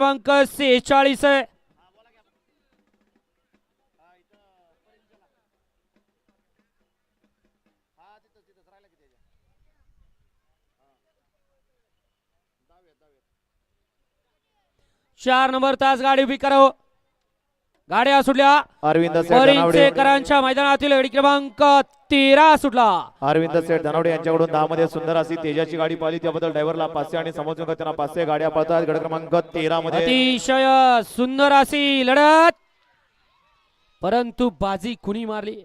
क्रमांक 46 आहे. चार नंबर तास गाडी उभी करो. गाड्या सुटल्या. अरविंद परिंचेकरांच्या मैदानातील गाडी क्रमांक 13 सुटला. अरविंद सेठ धनवडे यांच्याकडून 10 मध्ये सुंदर अशी तेजाची गाडी पाहिली, त्याबद्दल ड्रायव्हरला 500 आणि समोरच्या त्यांना 500 गाड्या पळतात. गड क्रमांक 13 मध्ये अतिशय सुंदर अशी लढत, परंतु बाजी कुणी मारली.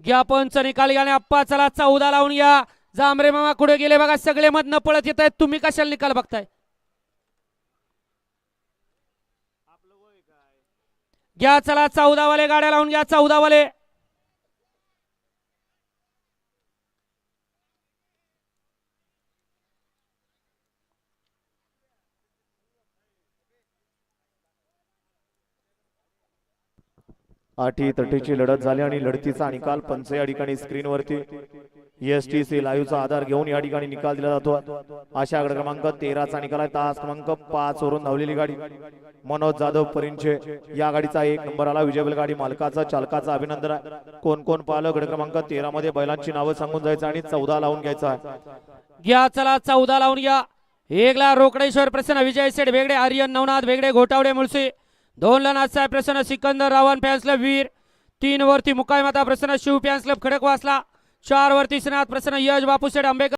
घ्या पंच निकाल घ्या. अप्पा चला 14 लावून या. जांभरे मामा कुठे गेले बघा, सगळे मधनं पळत येत आहेत. तुम्ही कशाला निकाल बघताय. घ्या चला 14 वाले गाड्या लावून घ्या. 14 वाले आठी तटीची लढत झाली आणि लढतीचा निकाल पंच या ठिकाणी स्क्रीन वरती एसटीसी लाईव्हचा आधार घेऊन या ठिकाणी निकाल दिला जातो. अशा गड क्रमांक 13 चा निकाल आहे. तास क्रमांक 5 वरून धावलेली गाडी मनोज जाधव परिंचे या गाडीचा 1 नंबर आला. विजयबल गाडी मालकाचा चालकाचा अभिनंदन आहे. कोण कोण पाहिलं गड क्रमांक 13 मध्ये बैलांची नावं सांगून जायचं आणि 14 लावून घ्यायचा आहे. घ्या चला 14 लावून घ्या. 1 ला रोकडेश्वर प्रसन्न विजय सेठ वेगळे, आर्यन नवनाथ वेगळे, घोटावडे मुळशी. 2 ला नाथसाहेब प्रसन्न सिकंदर रावण फॅन्स क्लब वीर. 3 वरती मुकाई माता प्रसन्न शिव फॅन्स क्लब खडकवासला. 4 वरती श्रीनाथ प्रसन्न यश बापूशेठ आंबेकर.